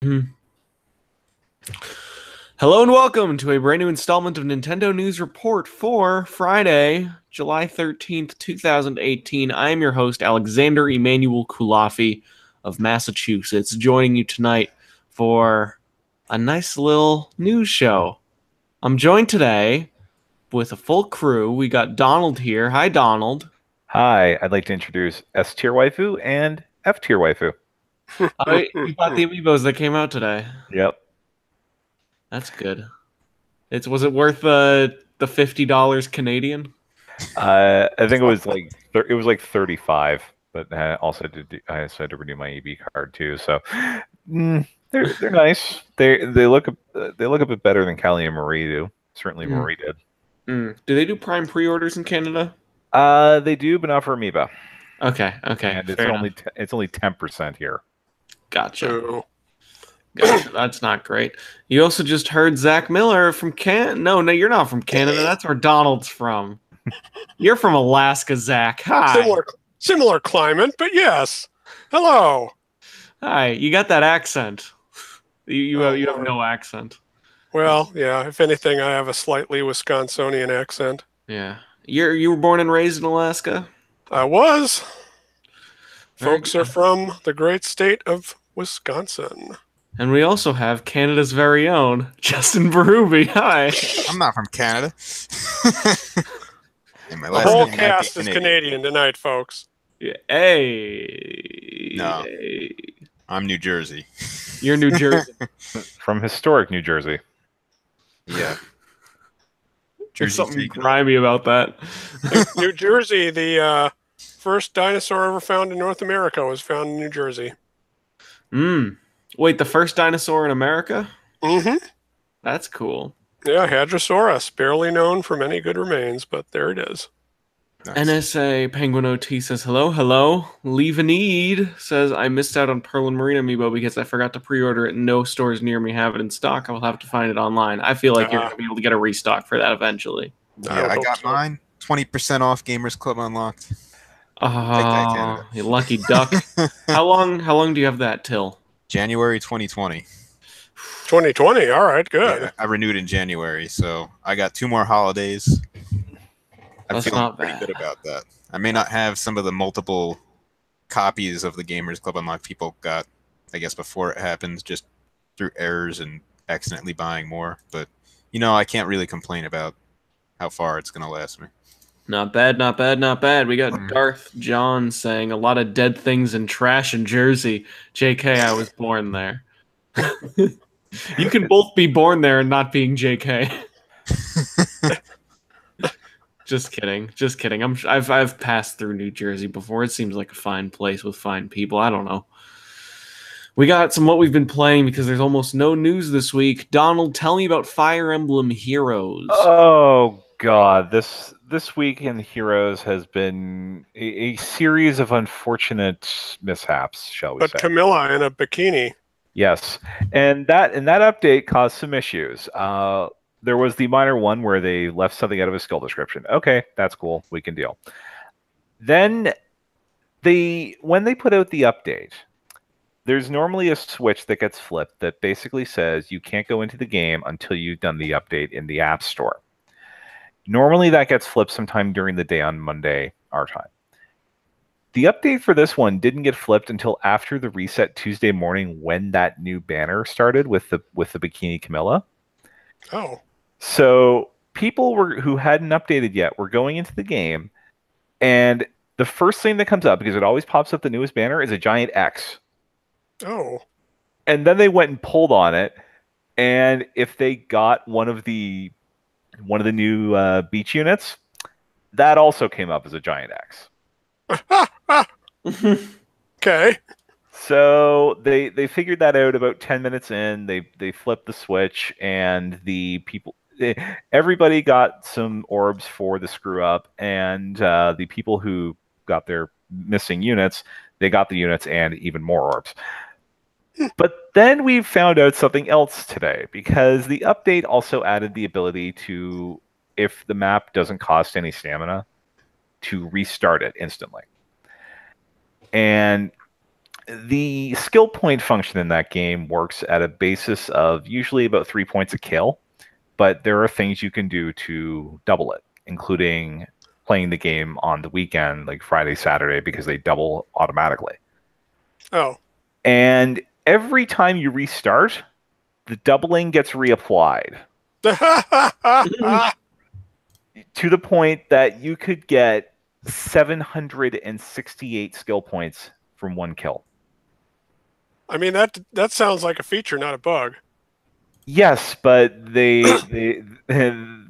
Mhm. Hello and welcome to a brand new installment of Nintendo News Report for Friday, July 13th, 2018. I am your host, Alexander Emmanuel Kulafi of Massachusetts, joining you tonight for a nice little news show. I'm joined today with a full crew. We got Donald here. Hi, Donald. Hi, I'd like to introduce S tier waifu and F tier waifu. You bought the amiibos that came out today. Yep. That's good. Was it worth the $50 Canadian? I think it was like 35, but I also had to renew my EB card too. So they're nice. They look a bit better than Callie and Marie do. Certainly Mm. Marie did. Do they do Prime pre-orders in Canada? They do, but not for Amiibo, Okay, and fair enough. it's only 10% here. Gotcha. Oh, Gotcha. That's not great. You also just heard Zach Miller from No, you're not from Canada. That's where Donald's from. You're from Alaska, Zach. Hi. similar climate, but yes. Hello. Hi. You got that accent. You have Lord. no accent. Well, yeah. If anything, I have a slightly Wisconsinian accent. Yeah. You were born and raised in Alaska? I was. Very Folks are good. from the great state of Wisconsin. And we also have Canada's very own Justin Berube. Hi. I'm not from Canada. And my The last whole name might be cast is Canadian tonight, folks. Yeah. Hey. No. Hey. I'm New Jersey. You're New Jersey. From historic New Jersey. Yeah. There's Jersey something taken grimy about that. New Jersey, the first dinosaur ever found in North America was found in New Jersey. Wait, the first dinosaur in America? Mm-hmm. That's cool. Yeah, Hadrosaurus, barely known for many good remains, but there it is. Nice. NSA Penguin OT says hello. Leave a need says I missed out on Pearl and Marine amiibo because I forgot to pre-order it and no stores near me have it in stock. I will have to find it online. I feel like you're going to be able to get a restock for that eventually. Yeah, I got mine. 20% off Gamers Club unlocked. Take that, Oh, Canada. you lucky duck. How long do you have that till? January 2020. 2020. All right, good. Yeah, I renewed in January, so I got 2 more holidays. I'm That's feeling not pretty bad. good about that. I may not have some of the multiple copies of the Gamers Club unlocked people got, I guess, before it happens, just through errors and accidentally buying more. But, I can't really complain about how far it's going to last me. Not bad. We got Darth John saying a lot of dead things and trash in Jersey. JK, I was born there. You can both be born there and not being JK. Just kidding. I've passed through New Jersey before. It seems like a fine place with fine people. I don't know. We got some what we've been playing because there's almost no news this week. Donald, tell me about Fire Emblem Heroes. Oh God, this week in Heroes has been a series of unfortunate mishaps, shall we But say? Camilla in a bikini. Yes, and that update caused some issues. There was the minor one where they left something out of a skill description. Okay, that's cool. We can deal. Then when they put out the update, there's normally a switch that gets flipped that basically says you can't go into the game until you've done the update in the App Store. Normally that gets flipped sometime during the day on Monday, our time. The update for this one didn't get flipped until after the reset Tuesday morning when that new banner started with the Bikini Camilla. Oh. So people who hadn't updated yet were going into the game, and the first thing that comes up, because it always pops up the newest banner, is a giant X. Oh. And then they went and pulled on it, and if they got one of the new beach units, that also came up as a giant X. Okay. So they figured that out about 10 minutes in. They flipped the switch, and everybody got some orbs for the screw up, and the people who got their missing units, they got the units and even more orbs. But then we found out something else today, because the update also added the ability to, if the map doesn't cost any stamina, to restart it instantly. And The skill point function in that game works at a basis of usually about 3 points a kill, but there are things you can do to double it, including playing the game on the weekend, like Friday, Saturday, because they double automatically. Oh. And every time you restart, the doubling gets reapplied to the point that you could get 768 skill points from one kill. I mean, that sounds like a feature, not a bug. Yes, but the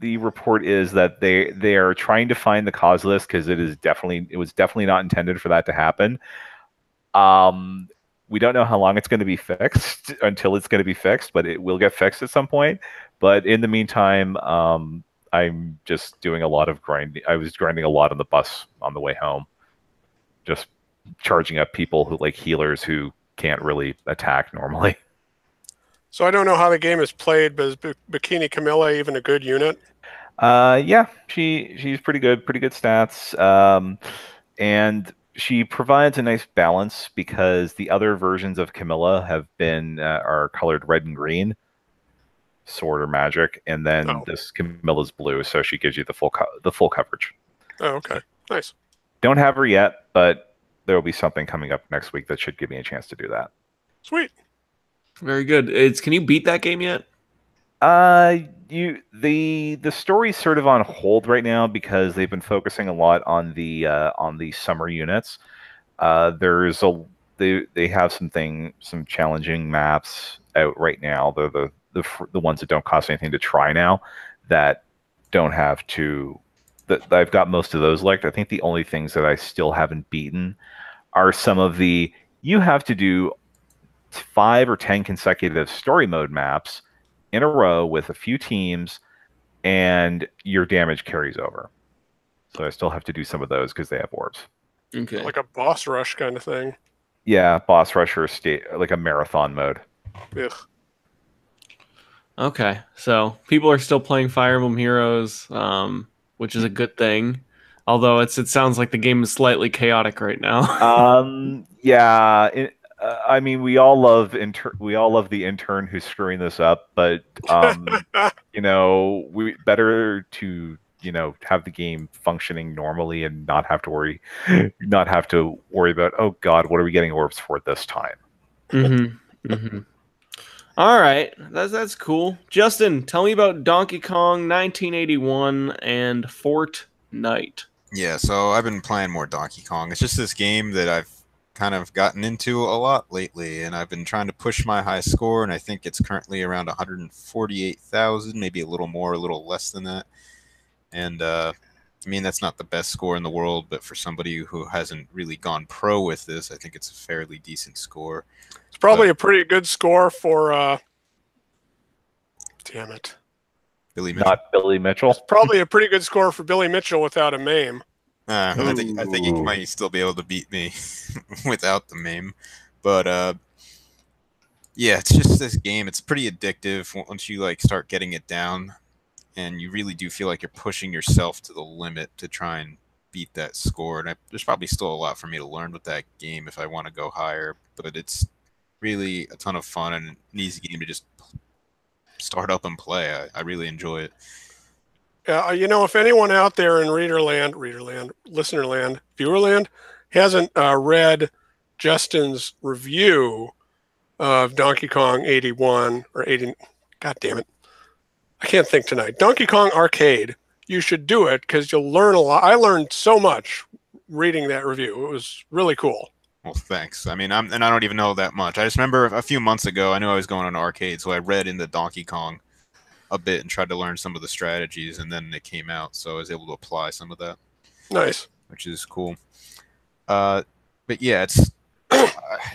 report is that they are trying to find the cause of this because it was definitely not intended for that to happen. We don't know how long it's going to be fixed until it's going to be fixed, but it will get fixed at some point. But in the meantime, I'm just doing a lot of grinding. I was grinding a lot on the bus on the way home, just charging up people who like healers who can't really attack normally. So I don't know how the game is played, but is Bikini Camilla even a good unit? Yeah, she's pretty good stats, and she provides a nice balance because the other versions of Camilla are colored red and green, sword or magic, and then this Camilla's blue, so she gives you the full coverage. Oh, okay, nice. Don't have her yet, but there will be something coming up next week that should give me a chance to do that. Sweet. Very good. Can you beat that game yet? The story's sort of on hold right now because they've been focusing a lot on the summer units. They have some challenging maps out right now. They're the ones that don't cost anything to try now, that don't have to. That I've got most of those liked. I think the only things that I still haven't beaten are some of the you have to do 5 or 10 consecutive story mode maps in a row with a few teams, and your damage carries over. So I still have to do some of those because they have orbs. Okay. Like a boss rush kind of thing. Yeah, boss rush or like a marathon mode. Ugh. Okay, so people are still playing Fire Emblem Heroes, which is a good thing. Although it sounds like the game is slightly chaotic right now. Yeah. I mean, we all love the intern who's screwing this up, but we better to have the game functioning normally and not have to worry about, oh God, what are we getting orbs for this time? All right, that's cool. Justin, tell me about Donkey Kong 1981 and Fortnite. Yeah, so I've been playing more Donkey Kong. It's just this game that I've kind of gotten into a lot lately, and I've been trying to push my high score, and I think it's currently around 148,000, maybe a little more, a little less than that. And I mean, that's not the best score in the world, but for somebody who hasn't really gone pro with this, I think it's a fairly decent score. It's probably a pretty good score for damn it, Billy Mitchell. Not Billy Mitchell. It's probably a pretty good score for Billy Mitchell without a MAME. I think he might still be able to beat me without the MAME. But yeah, it's just this game. It's pretty addictive once you start getting it down, and you really do feel like you're pushing yourself to the limit to try and beat that score. And there's probably still a lot for me to learn with that game if I want to go higher. But it's really a ton of fun and an easy game to just start up and play. I really enjoy it. If anyone out there in Listenerland, Viewerland hasn't read Justin's review of Donkey Kong 81 or 80, God damn it, I can't think tonight. Donkey Kong Arcade. You should do it because you'll learn a lot. I learned so much reading that review. It was really cool. Well, thanks. I mean, I don't even know that much. I just remember a few months ago, I knew I was going on arcade, so I read into Donkey Kong a bit and tried to learn some of the strategies, and then it came out, so I was able to apply some of that. Nice. Which is cool. But yeah,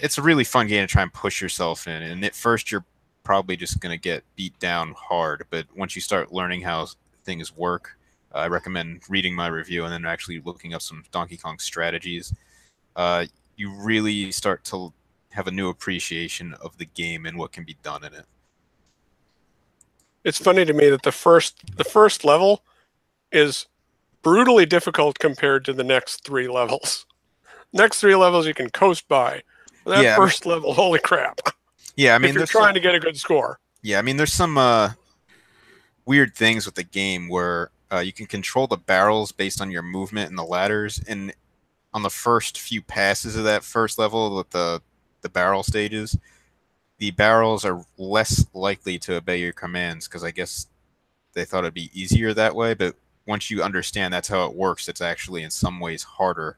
it's a really fun game to try and push yourself in, and at first you're probably just going to get beat down hard, but once you start learning how things work, I recommend reading my review and then actually looking up some Donkey Kong strategies. You really start to have a new appreciation of the game and what can be done in it. It's funny to me that the first level is brutally difficult compared to the next 3 levels. Next 3 levels you can coast by. That Yeah, first level, holy crap! Yeah, I mean, If you're there's trying to get a good score. Yeah, I mean, there's some weird things with the game where you can control the barrels based on your movement and the ladders. And on the first few passes of that first level with the barrel stages, the barrels are less likely to obey your commands because I guess they thought it'd be easier that way. But once you understand that's how it works, it's actually in some ways harder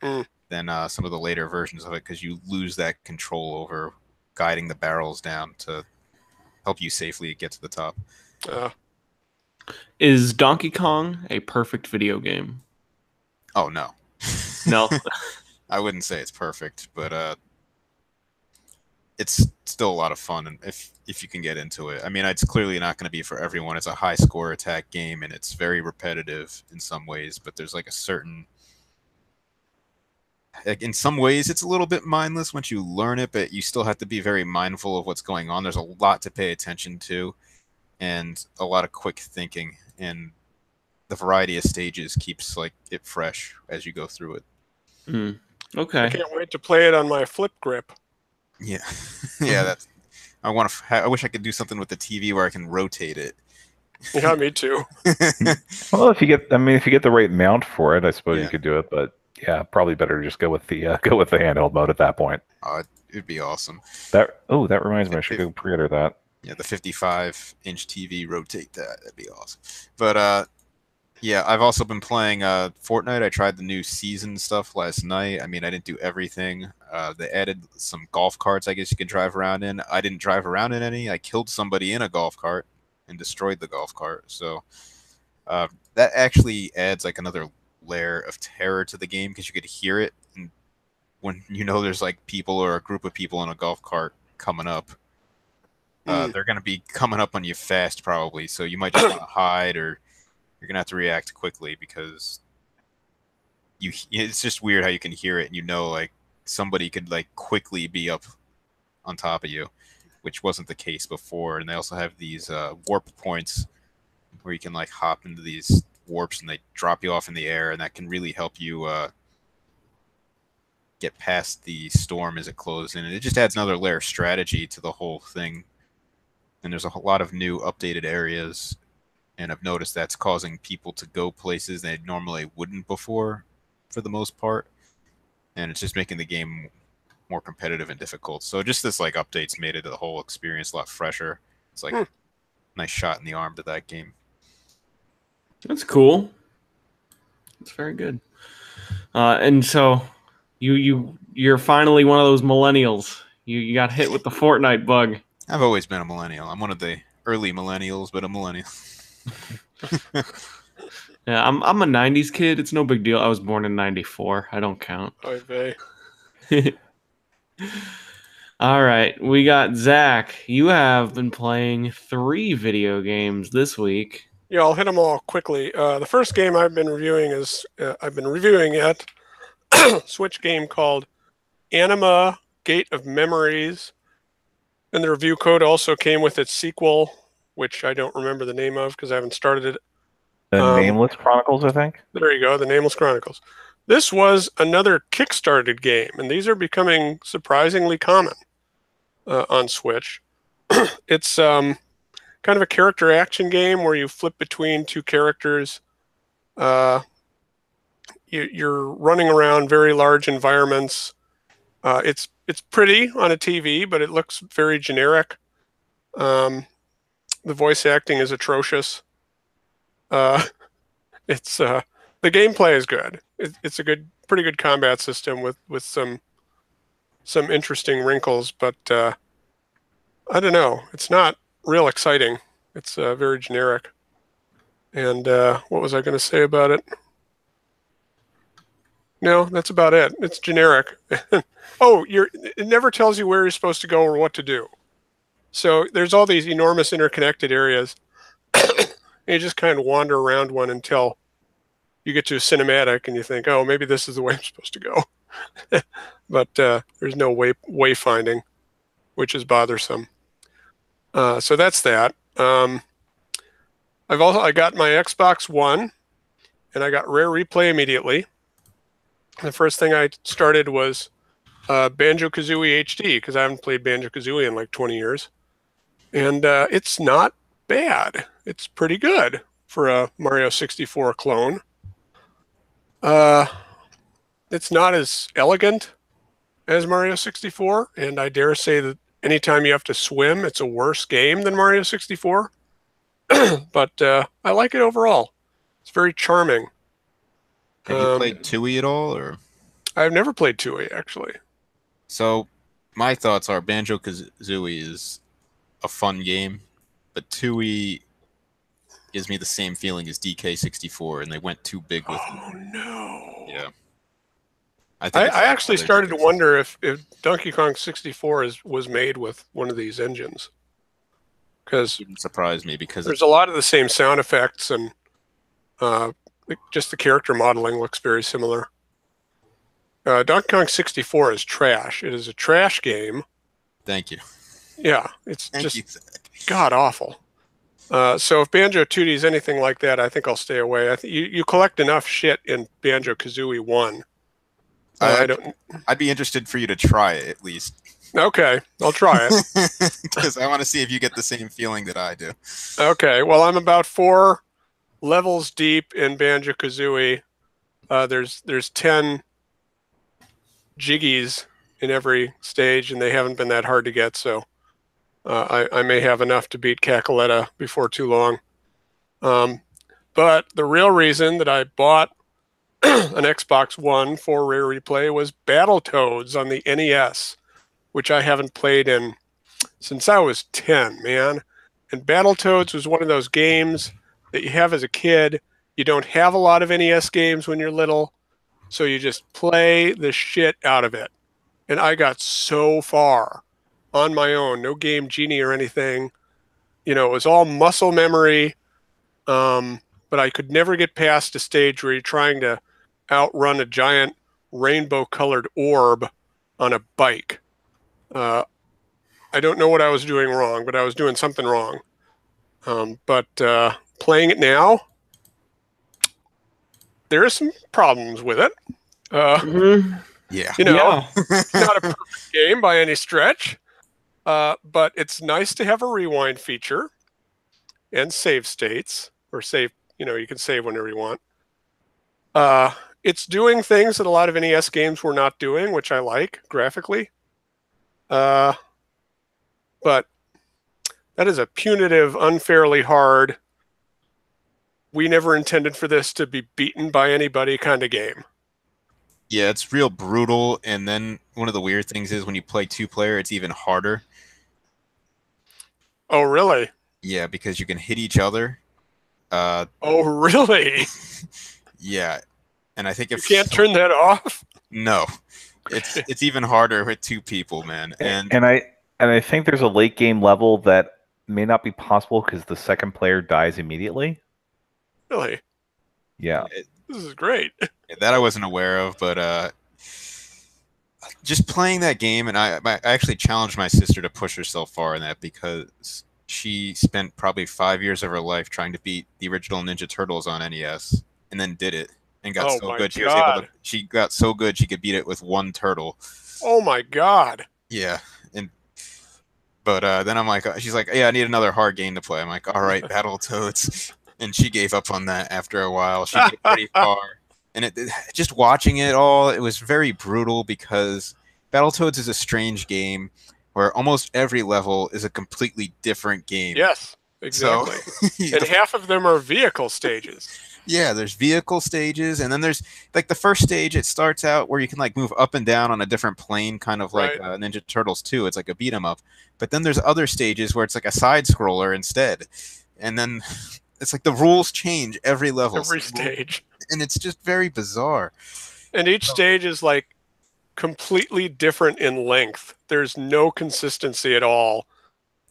than some of the later versions of it because you lose that control over guiding the barrels down to help you safely get to the top. Is Donkey Kong a perfect video game? Oh no. No. I wouldn't say it's perfect, but it's still a lot of fun, and if you can get into it. I mean, it's clearly not going to be for everyone. It's a high score attack game, and it's very repetitive in some ways. But there's like a certain, like in some ways, it's a little bit mindless once you learn it, but you still have to be very mindful of what's going on. There's a lot to pay attention to, and a lot of quick thinking, and the variety of stages keeps like it fresh as you go through it. Okay. I can't wait to play it on my flip grip. Yeah, yeah. That's. I wish I could do something with the TV where I can rotate it. Yeah, me too. Well, if you get the right mount for it, I suppose Yeah. you could do it. But yeah, probably better to just go with the handheld mode at that point. It'd be awesome. That reminds me, I should go pre-order that. Yeah, the 55-inch TV, rotate that. That'd be awesome. But yeah, I've also been playing Fortnite. I tried the new season stuff last night. I mean, I didn't do everything. They added some golf carts I guess you can drive around in. I didn't drive around in any. I killed somebody in a golf cart and destroyed the golf cart. So that actually adds like another layer of terror to the game because you could hear it. And when you know there's like people or a group of people in a golf cart coming up, they're going to be coming up on you fast probably. So you might just want to hide, or you're going to have to react quickly because it's just weird how you can hear it and you know like somebody could like quickly be up on top of you, which wasn't the case before. And they also have these warp points where you can like hop into these warps and they drop you off in the air, and that can really help you get past the storm as it closes in. And it just adds another layer of strategy to the whole thing. And there's a lot of new updated areas, and I've noticed that's causing people to go places they normally wouldn't before, for the most part. And it's just making the game more competitive and difficult. So just this like updates made it the whole experience a lot fresher. It's like a nice shot in the arm to that game. That's cool. That's very good. And so you're finally one of those millennials. You got hit with the Fortnite bug. I've always been a millennial. I'm one of the early millennials, but a millennial. Yeah, I'm a '90s kid. It's no big deal. I was born in '94. I don't count. All right, we got Zach. You have been playing 3 video games this week. Yeah, I'll hit them all quickly. The first game I've been reviewing is a Switch game called Anima Gate of Memories, and the review code also came with its sequel, which I don't remember the name of because I haven't started it. The Nameless Chronicles, I think. There you go, the Nameless Chronicles. This was another Kickstarted game, and these are becoming surprisingly common on Switch. It's kind of a character action game where you flip between 2 characters. You're running around very large environments. It's pretty on a TV, but it looks very generic. The voice acting is atrocious. The gameplay is good. It's a pretty good combat system with some interesting wrinkles, but I don't know. It's not real exciting. It's very generic. And what was I going to say about it? No, that's about it. It's generic. It never tells you where you're supposed to go or what to do. So there's all these enormous interconnected areas. And you just kind of wander around one until you get to a cinematic and you think, oh, maybe this is the way I'm supposed to go. But there's no wayfinding, which is bothersome. So that's that. I got my Xbox One, and I got Rare Replay immediately. The first thing I started was Banjo-Kazooie HD, because I haven't played Banjo-Kazooie in like 20 years. And it's not bad. It's pretty good for a Mario 64 clone. It's not as elegant as Mario 64, and I dare say that anytime you have to swim, it's a worse game than Mario 64. But I like it overall. It's very charming. Have you played Tui at all, or? I've never played Tui, actually. So, my thoughts are Banjo-Kazooie is a fun game, but Tui gives me the same feeling as DK64, and they went too big with it. Oh, no. Yeah. I think it's actually other started to DK64. wonder if Donkey Kong 64 was made with one of these engines. Because Wouldn't surprise me because there's a lot of the same sound effects, and just the character modeling looks very similar. Donkey Kong 64 is trash. It is a trash game. Thank you. Yeah, it's Thank just you, Zach. god awful. So if Banjo 2D is anything like that, I think I'll stay away. I think you collect enough shit in Banjo Kazooie 1. I don't. I'd be interested for you to try it at least. Okay, I'll try it. Because I want to see if you get the same feeling that I do. Okay, well I'm about 4 levels deep in Banjo Kazooie. There's 10 jiggies in every stage, and they haven't been that hard to get. So I may have enough to beat Cackaletta before too long. But the real reason that I bought an Xbox One for Rare Replay was Battletoads on the NES, which I haven't played since I was 10, man. And Battletoads was one of those games that you have as a kid. You don't have a lot of NES games when you're little, so you just play the shit out of it. And I got so far on my own, no Game Genie or anything. You know, it was all muscle memory, but I could never get past a stage where you're trying to outrun a giant rainbow-colored orb on a bike. I don't know what I was doing wrong, but I was doing something wrong. But playing it now, there are some problems with it. Yeah. You know, Yeah. it's not a perfect game by any stretch, but it's nice to have a rewind feature and save states, or save, you can save whenever you want. It's doing things that a lot of NES games were not doing, which I like graphically. But that is a punitive, unfairly hard, we never intended for this to be beaten by anybody kind of game. Yeah, it's real brutal. And then one of the weird things is when you play 2-player, it's even harder. Oh, really? Yeah, because you can hit each other. Oh, really? Yeah. And I think You if can't turn that off? No. It's even harder with 2 people, man. And I think there's a late game level that may not be possible because the second player dies immediately. Really? Yeah. This is great. that I wasn't aware of, but just playing that game, and I actually challenged my sister to push herself far in that because she spent probably 5 years of her life trying to beat the original Ninja Turtles on NES, and then did it and got Oh so my good she was able God. to. She got so good she could beat it with 1 turtle. Oh my God. Yeah, but then I'm like, she's like, yeah, I need another hard game to play. I'm like, all right, Battletoads, and she gave up on that after a while. She got pretty far, and just watching it all, it was very brutal because Battletoads is a strange game where almost every level is a completely different game. Yes, exactly. So, And half of them are vehicle stages. yeah, there's vehicle stages, and then there's like the first stage. It starts out where you can like move up and down on a different plane, kind of like Right. Ninja Turtles 2. It's like a beat 'em up. But then there's other stages where it's like a side scroller instead, and then it's like the rules change every level, Every So- stage. and it's just very bizarre. And each stage is like completely different in length. There's no consistency at all.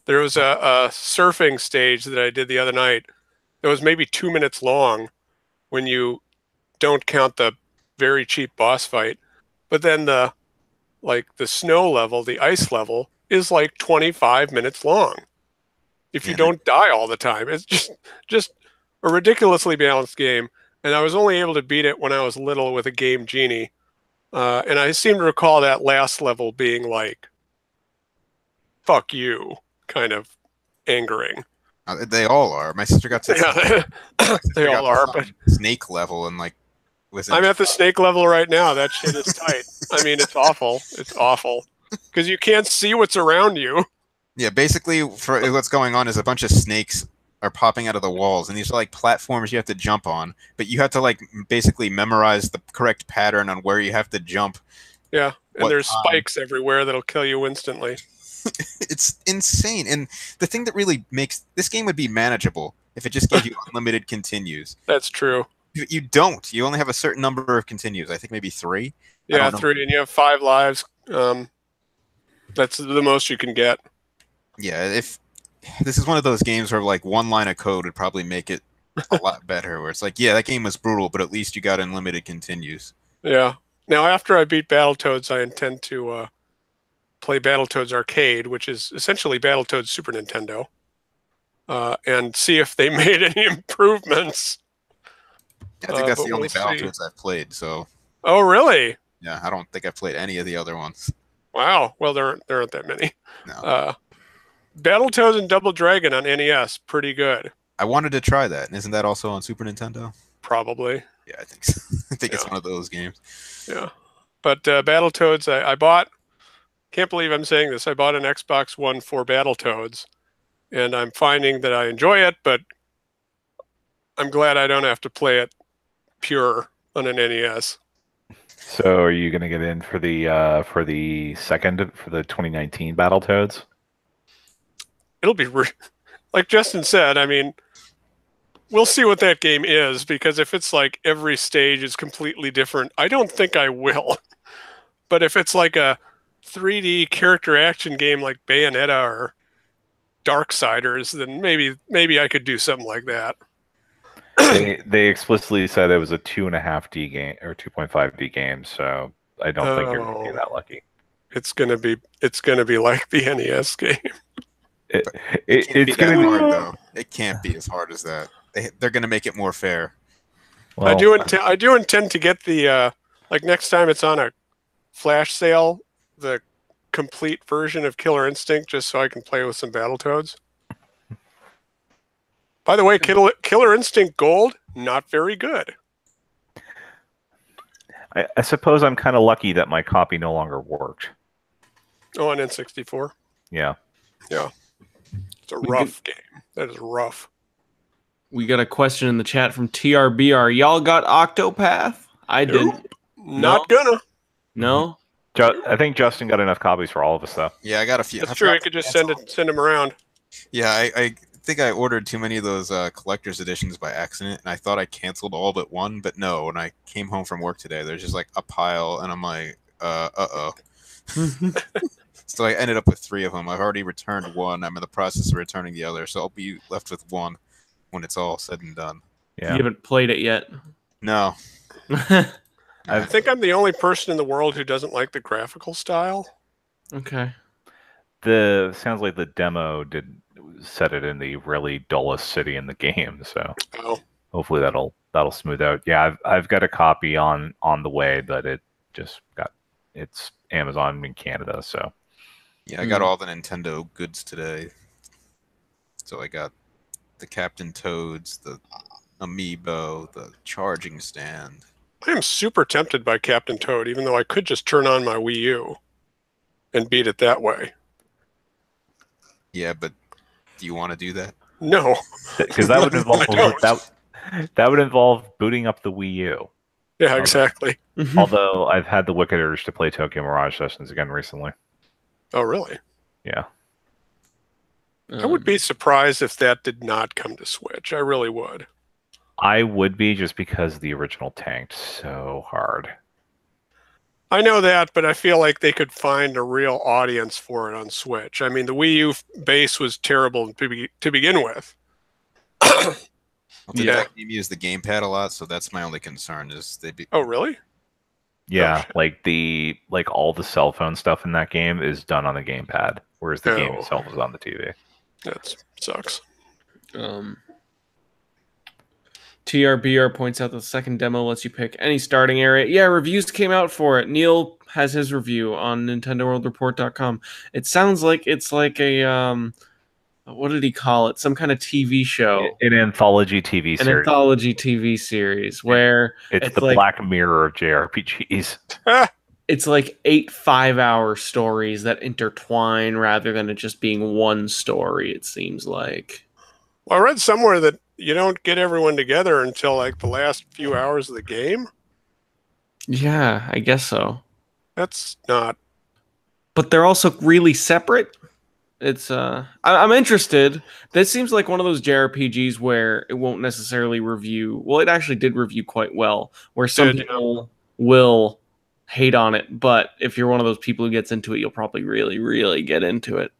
There was a surfing stage that I did the other night that was maybe 2 minutes long when you don't count the very cheap boss fight. But then the snow level, the ice level, is like 25 minutes long. If you Yeah. don't die all the time. It's just a ridiculously balanced game. And I was only able to beat it when I was little with a Game Genie. And I seem to recall that last level being like, fuck you, kind of angering. They all are. My sister got to Yeah, they all are. But snake level and like I'm at the snake level right now. That shit is tight. I mean, it's awful. It's awful because you can't see what's around you. Yeah, basically, for what's going on is a bunch of snakes are popping out of the walls, and these are like platforms you have to jump on, but you have to like basically memorize the correct pattern on where you have to jump. Yeah, and there's spikes everywhere that'll kill you instantly. It's insane, and the thing that really makes this game would be manageable if it just gave you unlimited continues. That's true. You don't. You only have a certain number of continues. I think maybe 3. Yeah, 3, and you have 5 lives. That's the most you can get. Yeah, if this is one of those games where like one line of code would probably make it a lot better. Where it's like, yeah, that game was brutal, but at least you got unlimited continues. Yeah. Now, after I beat Battletoads, I intend to play Battletoads Arcade, which is essentially Battletoads Super Nintendo, and see if they made any improvements. I think that's the only Battletoads I've played. So. Oh, really? Yeah, I don't think I've played any of the other ones. Wow. Well, there aren't that many. No. Battletoads and Double Dragon on NES, pretty good. I wanted to try that. Isn't that also on Super Nintendo? Probably. Yeah, I think so. I think it's one of those games. Yeah. But Battletoads, I bought, can't believe I'm saying this, I bought an Xbox One for Battletoads, and I'm finding that I enjoy it, but I'm glad I don't have to play it pure on an NES. So are you going to get in for the 2019 Battletoads? It'll be like Justin said. I mean, we'll see what that game is, because if it's like every stage is completely different, I don't think I will. But if it's like a 3D character action game like Bayonetta or Darksiders, then maybe I could do something like that. They explicitly said it was a 2.5D game or 2.5D game, so I don't think you're going to be that lucky. It's gonna be like the NES game. It's going to be hard though. It can't be as hard as that. They're going to make it more fair. Well, I do intend to get the like next time it's on a flash sale, the complete version of Killer Instinct, just so I can play with some Battletoads. By the way, Killer Instinct Gold, not very good. I suppose I'm kind of lucky that my copy no longer worked. Oh, on N64? Yeah. Yeah. It's a rough game. That is rough. We got a question in the chat from TRBR. Y'all got Octopath? I didn't. Not gonna. No? I think Justin got enough copies for all of us, though. Yeah, I got a few. That's true. I could just send them around. Yeah, I think I ordered too many of those collector's editions by accident, and I thought I canceled all but one, but no. When I came home from work today, there's just like a pile, and I'm like, uh-oh. So I ended up with 3 of them. I've already returned one. I'm in the process of returning the other, so I'll be left with one when it's all said and done. Yeah. You haven't played it yet? No. I think I'm the only person in the world who doesn't like the graphical style. Okay. Sounds like the demo did set it in the really dullest city in the game, so hopefully that'll smooth out. Yeah, I've got a copy on the way, but it's Amazon in Canada, so. Yeah, I got all the Nintendo goods today. So I got the Captain Toads, the Amiibo, the charging stand. I am super tempted by Captain Toad, even though I could just turn on my Wii U and beat it that way. Yeah, but do you want to do that? No, because that would involve that would involve booting up the Wii U. Yeah, exactly. Although I've had the wicked urge to play Tokyo Mirage Sessions again recently. Oh, really? Yeah. I would be surprised if that did not come to Switch. I really would. I would be, just because the original tanked so hard. I know that, but I feel like they could find a real audience for it on Switch. I mean, the Wii U base was terrible to begin with. Did that game use the gamepad a lot? So that's my only concern. Oh, really? Yeah, like all the cell phone stuff in that game is done on the gamepad, whereas the game itself is on the TV. That sucks. TRBR points out the second demo lets you pick any starting area. Yeah, reviews came out for it. Neil has his review on NintendoWorldReport.com. It sounds like it's like a what did he call it? Some kind of TV show. An anthology TV An series. anthology TV series where It's the like, Black Mirror of JRPGs. It's like 8 5-hour stories that intertwine rather than it just being one story, it seems like. Well, I read somewhere that you don't get everyone together until like the last few hours of the game. Yeah, I guess so. That's not. But they're also really separate. It's I'm interested. This seems like one of those JRPGs where it won't necessarily review. Well, it actually did review quite well. Where some people will hate on it, but if you're one of those people who gets into it, you'll probably really, really get into it.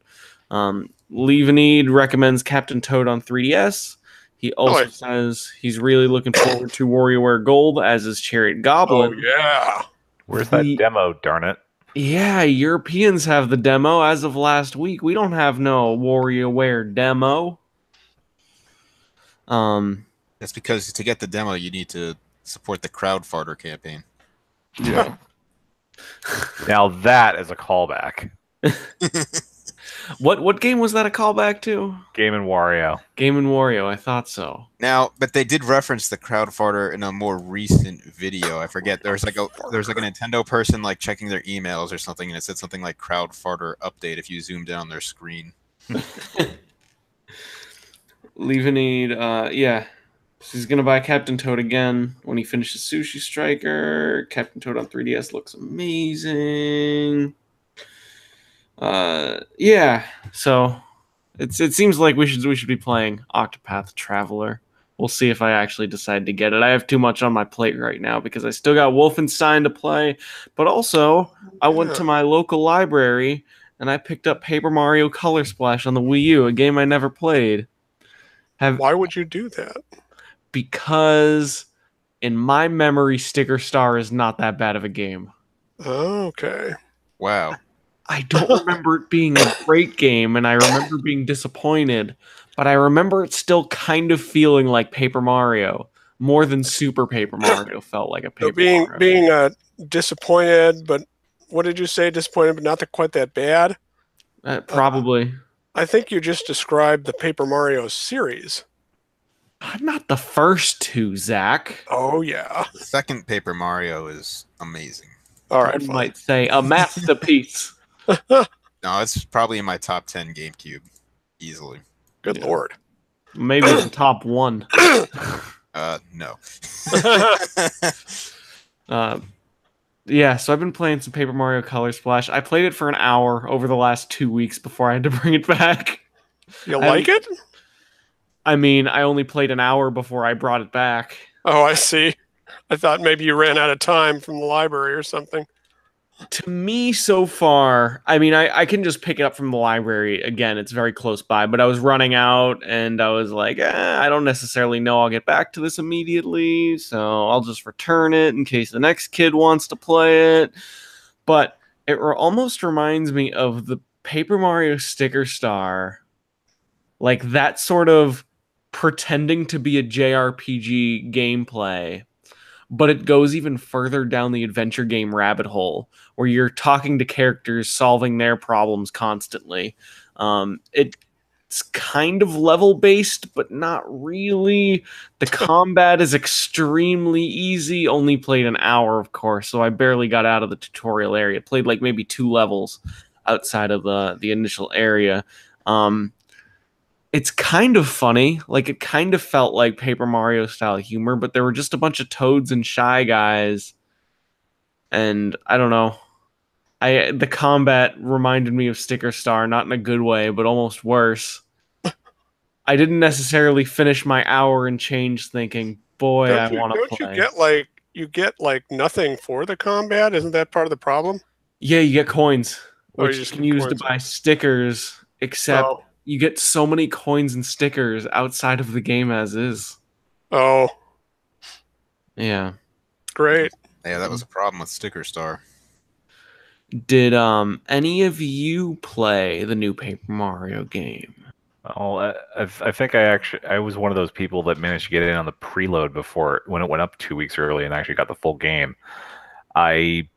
Leavenede recommends Captain Toad on 3DS. He also says he's really looking forward to WarioWare Gold, as is Chariot Goblin. Oh yeah, where's that demo? Darn it! Yeah, Europeans have the demo as of last week. We don't have no WarioWare demo. That's because to get the demo, you need to support the Crowdfarter campaign. Yeah. Now that is a callback. What game was that a callback to? Game & Wario. Game & Wario, I thought so. Now, but they did reference the Crowdfarter in a more recent video. I forget. There's like a Nintendo person like checking their emails or something, and it said something like Crowdfarter update if you zoomed in on their screen. Leavenede, yeah. He's gonna buy Captain Toad again when he finishes Sushi Striker. Captain Toad on 3DS looks amazing. Yeah. So it seems like we should be playing Octopath Traveler. We'll see if I actually decide to get it. I have too much on my plate right now because I still got Wolfenstein to play, but also I went to my local library and I picked up Paper Mario Color Splash on the Wii U, a game I never played. Why would you do that? Because in my memory, Sticker Star is not that bad of a game. Okay. Wow. I don't remember it being a great game, and I remember being disappointed, but I remember it still kind of feeling like Paper Mario, more than Super Paper Mario felt like a Paper Mario. Being disappointed, but what did you say? Disappointed, but not quite that bad? Probably. I think you just described the Paper Mario series. Not the first two, Zach. Oh, yeah. The second Paper Mario is amazing. All right, I might say a masterpiece. No, it's probably in my top 10 GameCube, easily. Good Lord. Maybe it's the top one. No. Yeah, so I've been playing some Paper Mario Color Splash. I played it for an hour over the last 2 weeks before I had to bring it back. You like it? I mean, I only played an hour before I brought it back. Oh, I see. I thought maybe you ran out of time from the library or something. To me, so far, I mean, I can just pick it up from the library. Again, it's very close by, but I was running out, and I was like, I don't necessarily know I'll get back to this immediately, so I'll just return it in case the next kid wants to play it. But it almost reminds me of the Paper Mario Sticker Star, like that sort of pretending to be a JRPG gameplay, but it goes even further down the adventure game rabbit hole where you're talking to characters, solving their problems constantly. It's kind of level based, but not really. The combat is extremely easy. Only played an hour, of course, so I barely got out of the tutorial area. Played like maybe 2 levels outside of the initial area. It's kind of funny. Like, it kind of felt like Paper Mario style humor, but there were just a bunch of toads and Shy Guys. And I don't know. The combat reminded me of Sticker Star, not in a good way, but almost worse. I didn't necessarily finish my hour and change thinking, boy, I want to play. You get nothing for the combat? Isn't that part of the problem? Yeah, you get coins, which you can use coins. to buy stickers, except you get so many coins and stickers outside of the game as is. Oh. Yeah. Great. Yeah, that was a problem with Sticker Star. Did any of you play the new Paper Mario game? Well, I think I was one of those people that managed to get in on the preload before when it went up 2 weeks early and actually got the full game. I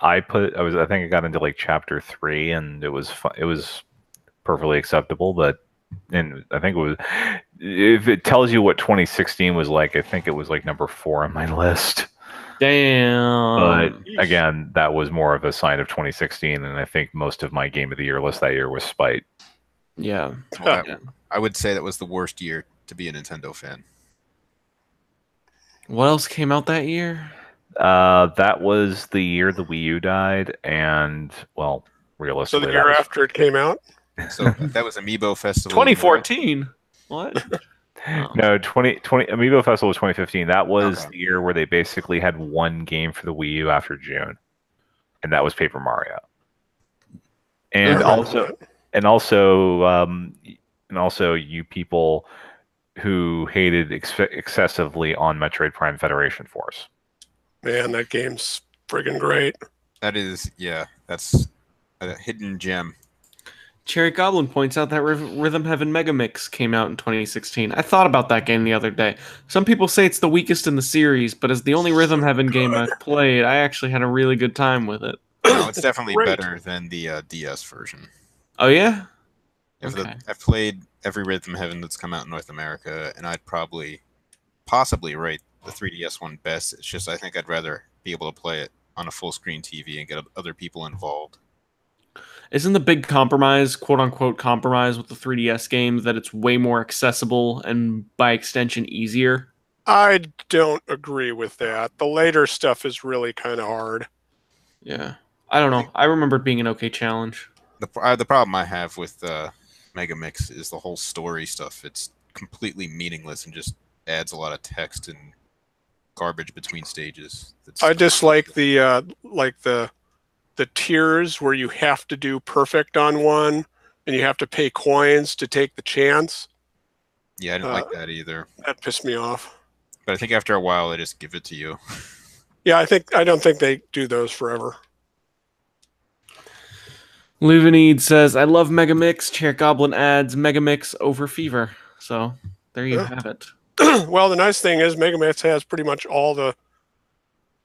I think I got into like chapter 3 and it was perfectly acceptable, but and I think it was if it tells you what 2016 was like, I think it was like number 4 on my list. But Damn. again, that was more of a sign of 2016, and I think most of my game of the year list that year was Spite. Yeah. Well, Yeah. I would say that was the worst year to be a Nintendo fan. What else came out that year? That was the year the Wii U died, and well, So realistically, the that year was after it came out. So that was Amiibo Festival. 2014. What? Oh. no 2020 Amiibo Festival was 2015. That was Okay. the year where they basically had one game for the Wii U after June, and that was Paper Mario. And I remember also, that. and also, you people who hated excessively on Metroid Prime Federation Force. Man, that game's friggin' great. That is, yeah, that's a hidden gem. Cherry Goblin points out that Rhythm Heaven Mega Mix came out in 2016. I thought about that game the other day. Some people say it's the weakest in the series, but as the only Rhythm Heaven game I've played, I actually had a really good time with it. No, it's definitely Great. better than the DS version. Oh yeah? Okay. I've played every Rhythm Heaven that's come out in North America, and I'd possibly rate the 3DS one best. It's just I think I'd rather be able to play it on a full screen TV and get other people involved. Isn't the big compromise, quote unquote compromise with the 3DS games that it's way more accessible and by extension easier? I don't agree with that. The later stuff is really kind of hard. Yeah. I don't know. I remember it being an okay challenge. The problem I have with Mega Mix is the whole story stuff. It's completely meaningless and just adds a lot of text and garbage between stages. I dislike the tiers where you have to do perfect on one and you have to pay coins to take the chance. Yeah, I didn't like that either. That pissed me off. But I think after a while, they just give it to you. Yeah, I don't think they do those forever. Luvenede says, I love Mega Mix. Chair Goblin adds Mega Mix over Fever. So there you Yeah. have it. Well, the nice thing is Mega Mix has pretty much all the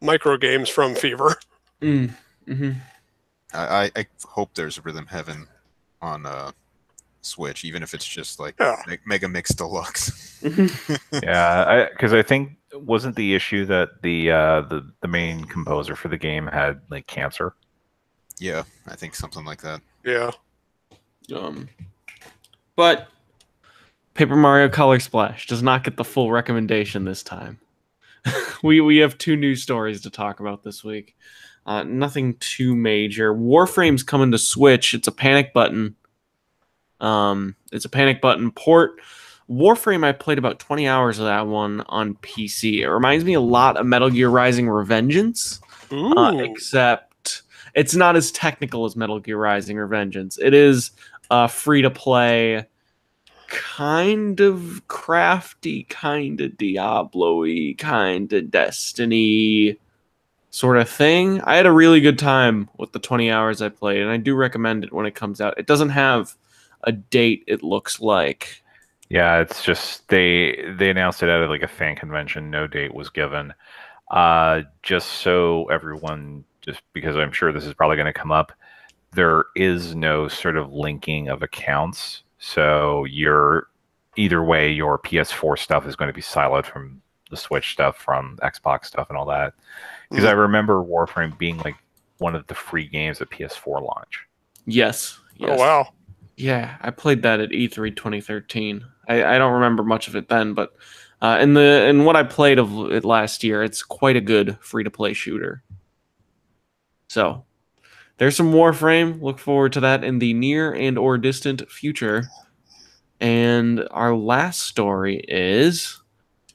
micro games from Fever. Mm-hmm. Mm-hmm. I hope there's a Rhythm Heaven on Switch, even if it's just like Mega Mix Deluxe. Yeah, because I think wasn't the issue that the main composer for the game had like cancer. Yeah, I think something like that. Yeah. But Paper Mario Color Splash does not get the full recommendation this time. we have 2 news stories to talk about this week. Nothing too major. Warframe's coming to Switch. It's a panic button. It's a panic button port. Warframe, I played about 20 hours of that one on PC. It reminds me a lot of Metal Gear Rising Revengeance, except it's not as technical as Metal Gear Rising Revengeance. It is free-to-play, kind of crafty, kind of Diablo-y, kind of Destiny sort of thing. I had a really good time with the 20 hours I played, and I do recommend it when it comes out. It doesn't have a date, it looks like. Yeah, it's just they announced it at like a fan convention. No date was given. Just so everyone, just because I'm sure this is probably going to come up, there is no sort of linking of accounts. So either way, your PS4 stuff is going to be siloed from the Switch stuff, from Xbox stuff, and all that. Because I remember Warframe being like one of the free games at PS4 launch. Yes. Oh, wow. Yeah, I played that at E3 2013. I don't remember much of it then, but in what I played of it last year, it's quite a good free-to-play shooter. So, there's some Warframe. Look forward to that in the near and or distant future. And our last story is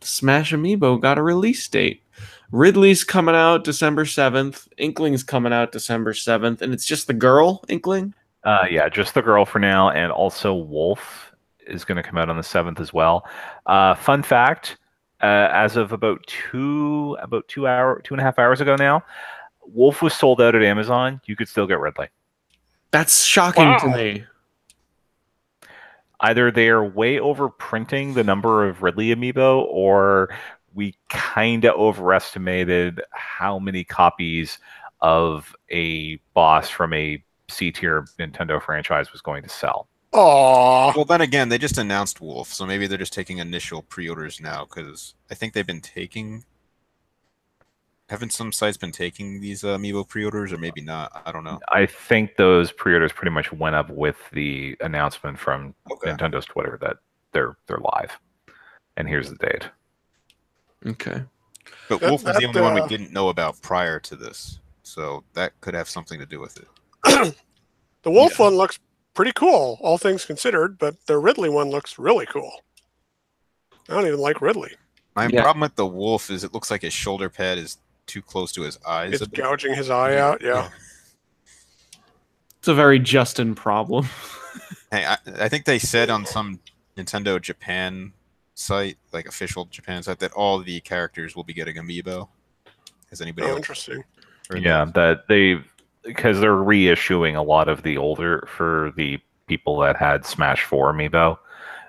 Smash Amiibo got a release date. Ridley's coming out December 7th. Inkling's coming out December 7th. And it's just the girl, Inkling? Yeah, just the girl for now. And also Wolf is going to come out on the 7th as well. Fun fact, as of about 2.5 hours ago now, Wolf was sold out at Amazon. You could still get Ridley. That's shocking to me. Either they are way overprinting the number of Ridley amiibo, or we kind of overestimated how many copies of a boss from a C-tier Nintendo franchise was going to sell. Aw. Well, then again, they just announced Wolf, so maybe they're just taking initial pre-orders now, because I think they've been taking... Haven't some sites been taking these amiibo pre-orders, or maybe not? I don't know. I think those pre-orders pretty much went up with the announcement from Nintendo's Twitter that they're live. And here's the date. Okay. But Wolf was the only one we didn't know about prior to this, so that could have something to do with it. The Wolf one looks pretty cool, all things considered, but the Ridley one looks really cool. I don't even like Ridley. My problem with the Wolf is it looks like his shoulder pad is too close to his eyes. It's gouging his eye out, yeah. It's a very Justin problem. Hey, I think they said on some Nintendo Japan site, like official Japan site, that all the characters will be getting amiibo. Has anybody else? Interesting. Yeah, that because they're reissuing a lot of the older, for the people that had Smash 4 amiibo,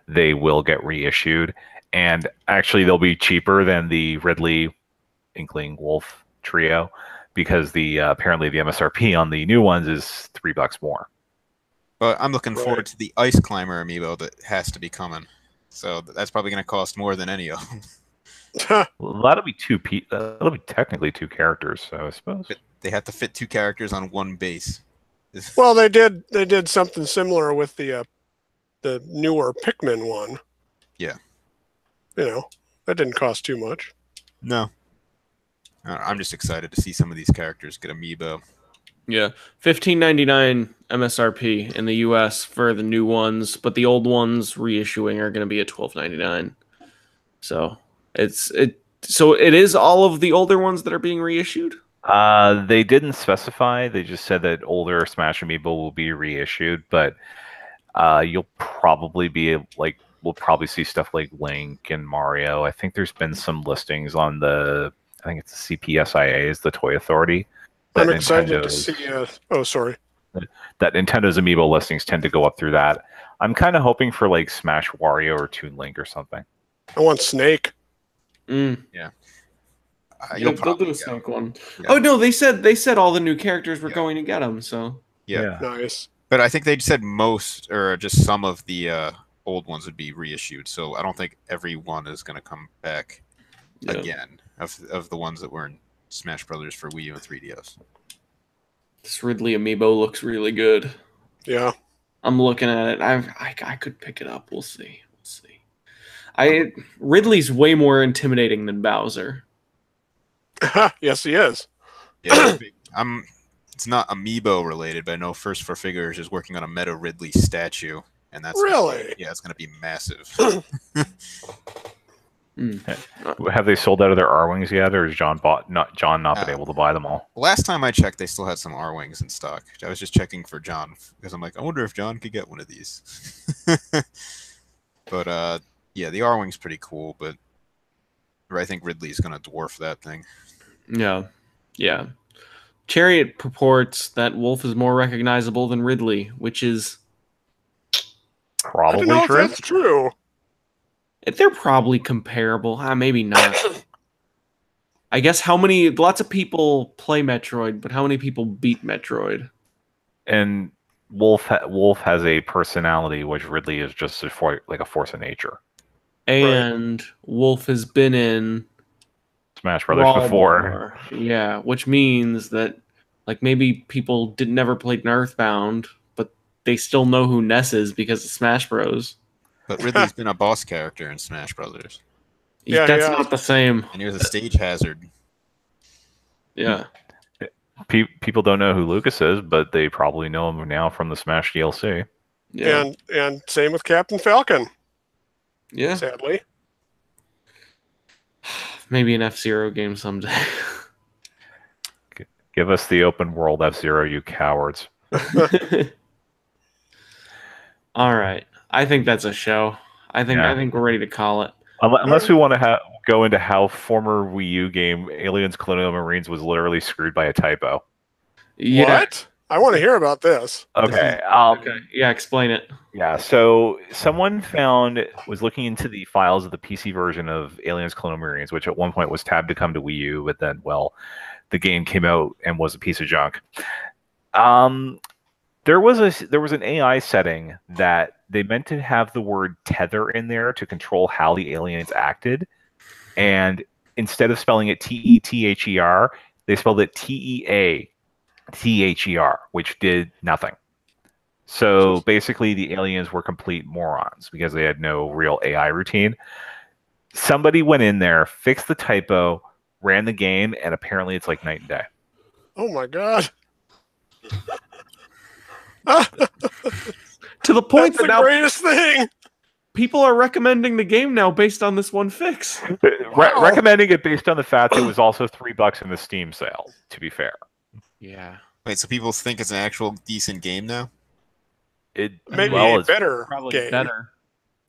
they will get reissued. And actually, they'll be cheaper than the Ridley, Inkling, Wolf trio, because the apparently the MSRP on the new ones is $3 more. But I'm looking forward to the Ice Climber amiibo that has to be coming. So that's probably going to cost more than any of them. Well, that'll be that'll be technically 2 characters, so I suppose. But they have to fit 2 characters on one base. Well, they did something similar with the newer Pikmin one. Yeah. You know, that didn't cost too much. No. I'm just excited to see some of these characters get amiibo. Yeah, $15.99 MSRP in the US for the new ones, but the old ones reissuing are going to be at $12.99. So it is all of the older ones that are being reissued. They didn't specify. They just said that older Smash amiibo will be reissued, but you'll probably be like, we'll probably see stuff like Link and Mario. I think there's been some listings on I think it's the CPSIA, is the Toy Authority. I'm excited to see. Sorry. That Nintendo's amiibo listings tend to go up through that. I'm kind of hoping for like Smash Wario or Toon Link or something. I want Snake. Yeah. You'll do a Snake one. Yeah. Oh no, they said all the new characters were going to get them. So yeah, nice. But I think they said most or just some of the old ones would be reissued. So I don't think every one is going to come back again of the ones that were in Smash Brothers for Wii U and 3DS. This Ridley amiibo looks really good. Yeah, I'm looking at it. I could pick it up. We'll see. Ridley's way more intimidating than Bowser. Yes, he is. Yeah, it's not amiibo related, but I know First for Figures is working on a Meta Ridley statue, and that's really it's going to be massive. Have they sold out of their R-Wings yet, or has John not been able to buy them all? Last time I checked, they still had some R-Wings in stock. I was just checking for John, because I'm like, I wonder if John could get one of these. But, yeah, the R-Wing's pretty cool, but I think Ridley's going to dwarf that thing. Yeah. Chariot purports that Wolf is more recognizable than Ridley, which is probably true. That's true. They're probably comparable. Maybe not. I guess lots of people play Metroid, but how many people beat Metroid? And Wolf has a personality, which Ridley is just like a force of nature. And Wolf has been in Smash Brothers before. Yeah, which means that like maybe people never played Earthbound, but they still know who Ness is because of Smash Bros. But Ridley's been a boss character in Smash Brothers. Yeah, that's not the same. And he was a stage hazard. Yeah. People don't know who Lucas is, but they probably know him now from the Smash DLC. Yeah. And same with Captain Falcon. Yeah. Sadly. Maybe an F-Zero game someday. Give us the open world F-Zero, you cowards. All right. I think that's a show. I think we're ready to call it. Unless we want to go into how former Wii U game Aliens Colonial Marines was literally screwed by a typo. Yeah. What? I want to hear about this. Okay. Okay. Yeah, explain it. Yeah, so someone was looking into the files of the PC version of Aliens Colonial Marines, which at one point was tabbed to come to Wii U, but then, well, the game came out and was a piece of junk. There was an AI setting that they meant to have the word tether in there to control how the aliens acted, and instead of spelling it TETHER, they spelled it TEATHER, which did nothing. So basically, the aliens were complete morons because they had no real AI routine. Somebody went in there, fixed the typo, ran the game, and apparently it's like night and day. Oh my god! To the point That's that the now greatest thing. people are recommending the game now based on this one fix. Wow. Recommending it based on the fact it was also $3 in the Steam sale, to be fair. Yeah. Wait, so people think it's an actual decent game now? Maybe Well, a it's better Probably game. better.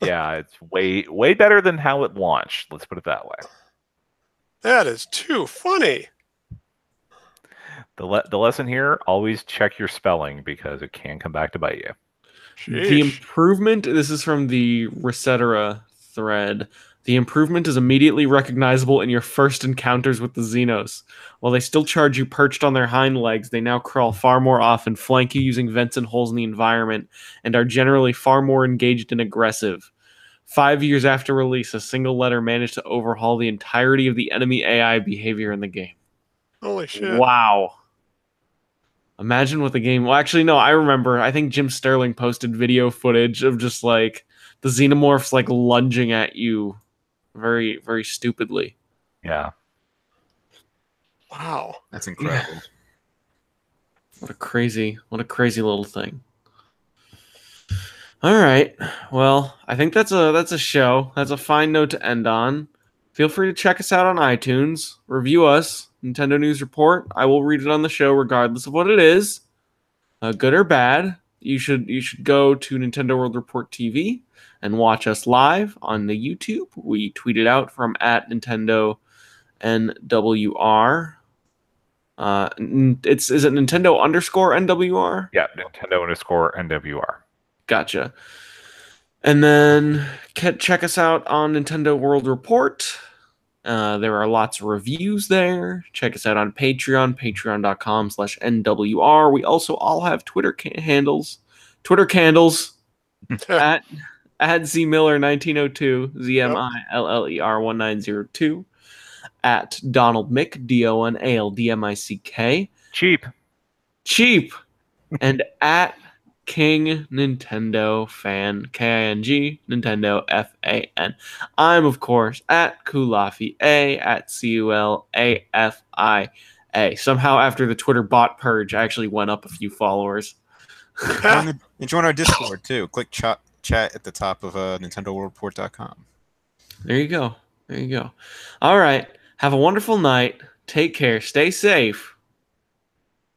Yeah, it's way better than how it launched. Let's put it that way. That is too funny. The lesson here: always check your spelling because it can come back to bite you. The Sheesh. improvement, this is from the Recetera thread. The improvement is immediately recognizable in your first encounters with the Xenos. While they still charge you perched on their hind legs, they now crawl far more often, flank you using vents and holes in the environment, and are generally far more engaged and aggressive. 5 years after release, a single letter managed to overhaul the entirety of the enemy AI behavior in the game. Holy shit. Wow. Imagine what the game... Well, actually, no, I remember. I think Jim Sterling posted video footage of just, like, the xenomorphs, like, lunging at you very, very stupidly. Yeah. Wow. That's incredible. What a crazy little thing. All right. Well, I think that's a show. That's a fine note to end on. Feel free to check us out on iTunes. Review us, Nintendo News Report. I will read it on the show regardless of what it is, good or bad. You should go to Nintendo World Report TV and watch us live on the YouTube. We tweet it out from @Nintendo NWR. Is it Nintendo _NWR? Yeah, Nintendo _NWR. Gotcha. And then check us out on Nintendo World Report. There are lots of reviews there. Check us out on Patreon, patreon.com/NWR. We also all have Twitter handles. Twitter candles at ZMiller1902, ZMILLER1902, at Donald Mick, DONALDMICK. Cheap. And at King Nintendo Fan, KING Nintendo FAN. I'm, of course, at Kulafi A, at CULAFIA. Somehow, after the Twitter bot purge, I actually went up a few followers. And join our Discord, too. Click chat at the top of NintendoWorldReport.com. There you go. All right. Have a wonderful night. Take care. Stay safe.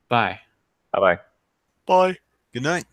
Bye. Bye-bye. Bye. Good night.